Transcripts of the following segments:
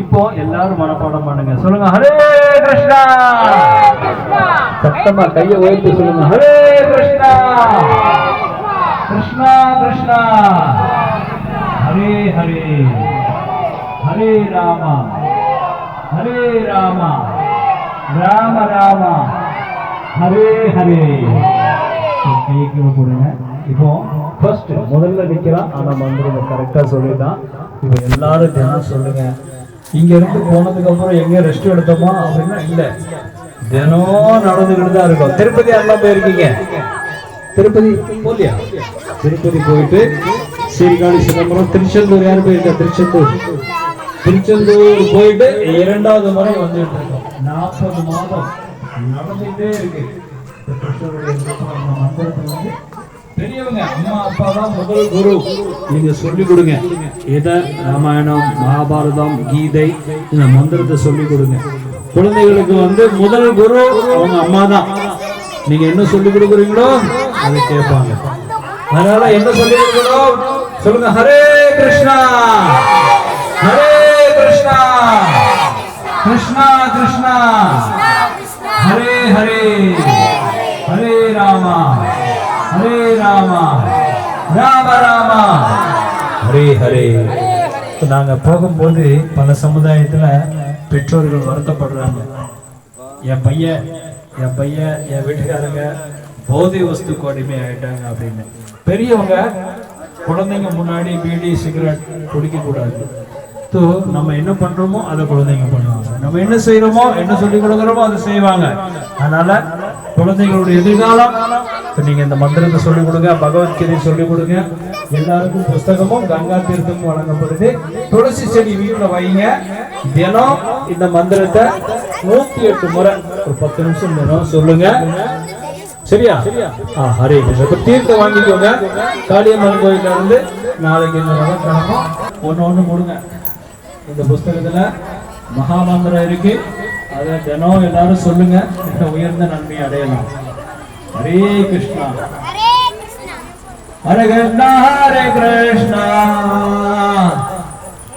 இப்போ எல்லாரும் மனப்பாடம் பண்ணுங்க. சொல்லுங்க ஹரே கிருஷ்ணா. சத்தமா கையை உயர்த்தி சொல்லுங்க ஹரே கிருஷ்ணா. கிருஷ்ணா கிருஷ்ணா ஹரே ஹரே, ஹரே ராமா ஹரே ராமா, ராம ராமா ஹரே ஹரே. கைக்கு போடுங்க. இப்போ ஃபர்ஸ்ட் முதல்ல நிற்கிறான், ஆனால் மந்திரம் கரெக்டாக சொல்லிட்டான். இப்போ எல்லாரும் தினம் சொல்லுங்க. இங்க இருந்து போனதுக்கு அப்புறம் எங்க ரெஸ்ட் எடுத்தோமா அப்படின்னா இல்லை, தினம் நடந்துக்கிட்டு தான் இருக்கும். திருப்பதி யாரெல்லாம் போயிருக்கீங்க? திருப்பதி போலியா? திருப்பதி போயிட்டு சீர்காழி, சிதம்பரம், திருச்செந்தூர் யார் போயிருக்கா? திருச்செந்தூர் போயிட்டு 2வது முறை வந்துட்டு இருக்கோம். 40 மாதம் நடந்துகிட்டே இருக்கு. பெரியவங்க அம்மா அப்பா தான் முதல் குரு. நீங்க சொல்லி கொடுங்க. இத ராமாயணம், மகாபாரதம், கீதை இந்த மந்திரத்தை சொல்லி கொடுங்க. குழந்தைகளுக்கு முதல் குரு அவங்க அம்மா தான். நீங்க என்ன சொல்லி கொடுக்குறீங்களோ அதை கேட்பாங்க. அதனால என்ன சொல்லி கொடுக்கணும்? சொல்லுங்க ஹரே கிருஷ்ணா, ஹரே கிருஷ்ணா, கிருஷ்ணா கிருஷ்ணா ஹரே ஹரே, ஹரே ராமா ஹரே ராமா, ராம ராமா ஹரே ஹரே. நாங்க போகும்போது பல சமுதாயத்துல பெற்றோர்கள் வருத்தப்படுறாங்க. என் பையன் என் வீட்டுக்காரங்க போதை வஸ்துக்கு அடிமை ஆயிட்டாங்க அப்படின்னு. பெரியவங்க குழந்தைங்க முன்னாடி பீடி சிகரெட் குடிக்க கூடாது. நம்ம என்ன பண்றோமோ அதை குழந்தைங்க பண்ணுவாங்க. நம்ம என்ன செய்யறோமோ, என்ன சொல்லி கொடுக்குறோமோ அதை செய்வாங்க. அதனால குழந்தைங்களுடைய எதிர்காலம் நீங்க இந்த மந்திரத்தை சொல்லிக் கொடுங்க, பகவத்கீதை சொல்லிக் கொடுங்க. எல்லாருக்கும் புஸ்தகமும் கங்கா தீர்த்தமும் வழங்கப்படுது. துளசி செடி வீட்டுல வைங்க. தினம் இந்த மந்திரத்தை 108 முறை ஒரு 10 நிமிஷம் தினம் சொல்லுங்க. சரியா? ஹரே கிருஷ்ணா. தீர்த்தம் வாங்கிக்கோங்க. காளியம்மன் கோயில இருந்து நாளைக்கு இந்த கிழமை ஒன்னு கொடுங்க. இந்த புஸ்தகத்துல மகாமந்திரம் இருக்கு. அதை தினம் எல்லாரும் சொல்லுங்க. உயர்ந்த நன்மையை அடையலாம். ஹரே கிருஷ்ணா. ஹரே கிருஷ்ணா ஹரே கிருஷ்ணா,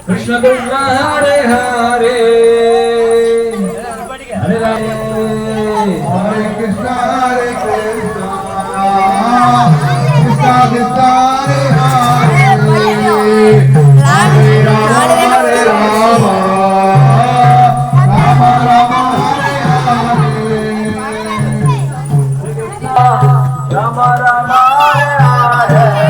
கிருஷ்ண கிருஷ்ணா ஹரே ஹரே, ஹரே ராமே ஹரே கிருஷ்ணா ஹரே கிருஷ்ணா, கிருஷ்ணா கிருஷ்ணா ஹரே ஹரே, ஹரே ராமா ஹரே ராமா, ராம ராமா ஹரே ஹரே, ராம ராமா ஹரே ஹரே.